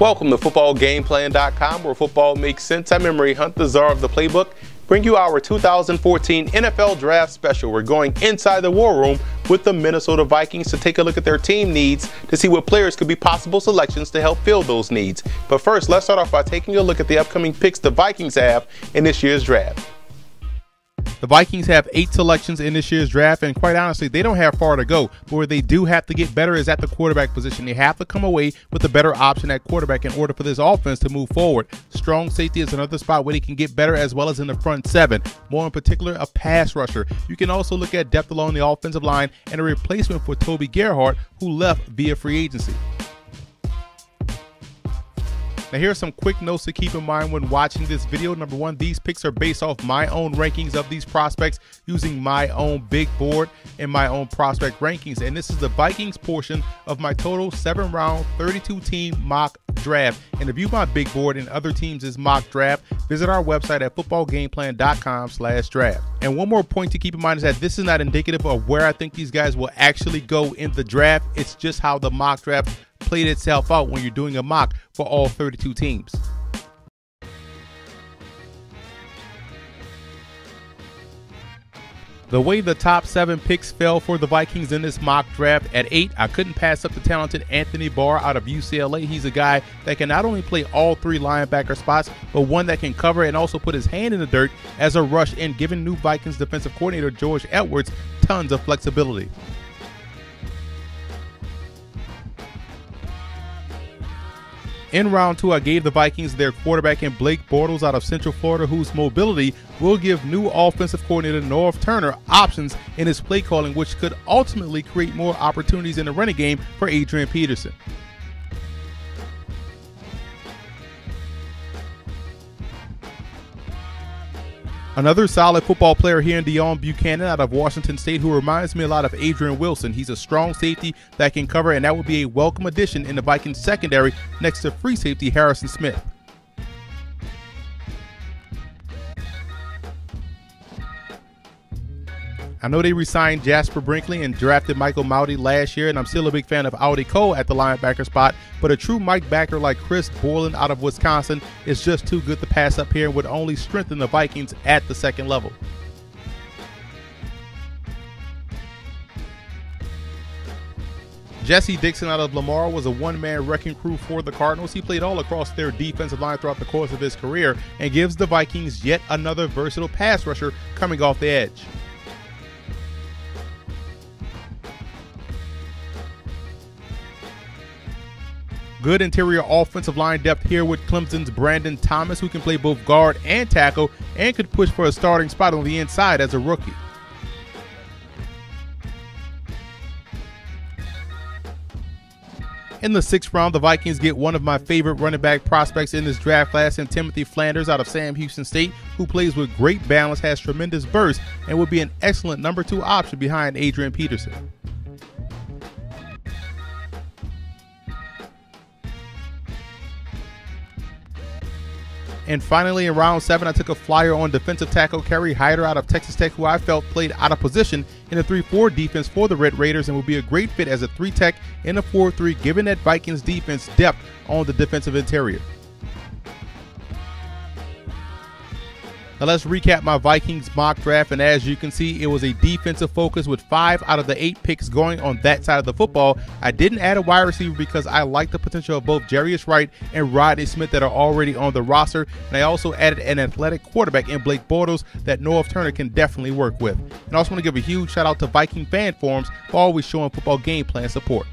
Welcome to footballgameplan.com, where football makes sense. I'm Emery Hunt, the czar of the playbook. Bring you our 2014 NFL Draft Special. We're going inside the war room with the Minnesota Vikings to take a look at their team needs to see what players could be possible selections to help fill those needs. But first, let's start off by taking a look at the upcoming picks the Vikings have in this year's draft. The Vikings have 8 selections in this year's draft, and quite honestly, they don't have far to go. But where they do have to get better is at the quarterback position. They have to come away with a better option at quarterback in order for this offense to move forward. Strong safety is another spot where they can get better, as well as in the front 7. More in particular, a pass rusher. You can also look at depth along the offensive line and a replacement for Toby Gerhart, who left via free agency. Now, here are some quick notes to keep in mind when watching this video. Number one, these picks are based off my own rankings of these prospects using my own big board and my own prospect rankings. And this is the Vikings portion of my total 7-round, 32-team mock draft. And to view my big board and other teams' mock draft, visit our website at footballgameplan.com/draft. And one more point to keep in mind is that this is not indicative of where I think these guys will actually go in the draft. It's just how the mock draft played itself out when you're doing a mock for all 32 teams. The way the top 7 picks fell for the Vikings in this mock draft, at 8, I couldn't pass up the talented Anthony Barr out of UCLA. He's a guy that can not only play all 3 linebacker spots, but one that can cover and also put his hand in the dirt as a rush in, giving new Vikings defensive coordinator George Edwards tons of flexibility. In round 2, I gave the Vikings their quarterback in Blake Bortles out of Central Florida, whose mobility will give new offensive coordinator Norv Turner options in his play calling, which could ultimately create more opportunities in the running game for Adrian Peterson. Another solid football player here in Deon Buchanan out of Washington State, who reminds me a lot of Adrian Wilson. He's a strong safety that can cover, and that would be a welcome addition in the Vikings secondary next to free safety Harrison Smith. I know they re-signed Jasper Brinkley and drafted Michael Mauti last year, and I'm still a big fan of Audi Cole at the linebacker spot, but a true Mike backer like Chris Borland out of Wisconsin is just too good to pass up here and would only strengthen the Vikings at the second level. Jesse Dixon out of Lamar was a one-man wrecking crew for the Cardinals. He played all across their defensive line throughout the course of his career and gives the Vikings yet another versatile pass rusher coming off the edge. Good interior offensive line depth here with Clemson's Brandon Thomas, who can play both guard and tackle and could push for a starting spot on the inside as a rookie. In the 6th round, the Vikings get one of my favorite running back prospects in this draft class in Timothy Flanders out of Sam Houston State, who plays with great balance, has tremendous burst, and would be an excellent number 2 option behind Adrian Peterson. And finally, in round 7, I took a flyer on defensive tackle Kerry Hyder out of Texas Tech, who I felt played out of position in a 3-4 defense for the Red Raiders and would be a great fit as a 3 tech in a 4-3, given that Vikings defense depth on the defensive interior. Now let's recap my Vikings mock draft, and as you can see, it was a defensive focus with 5 out of the 8 picks going on that side of the football. I didn't add a wide receiver because I like the potential of both Jarius Wright and Rodney Smith that are already on the roster, and I also added an athletic quarterback in Blake Bortles that Norv Turner can definitely work with. And I also want to give a huge shout out to Viking fan forums for always showing football game plan support.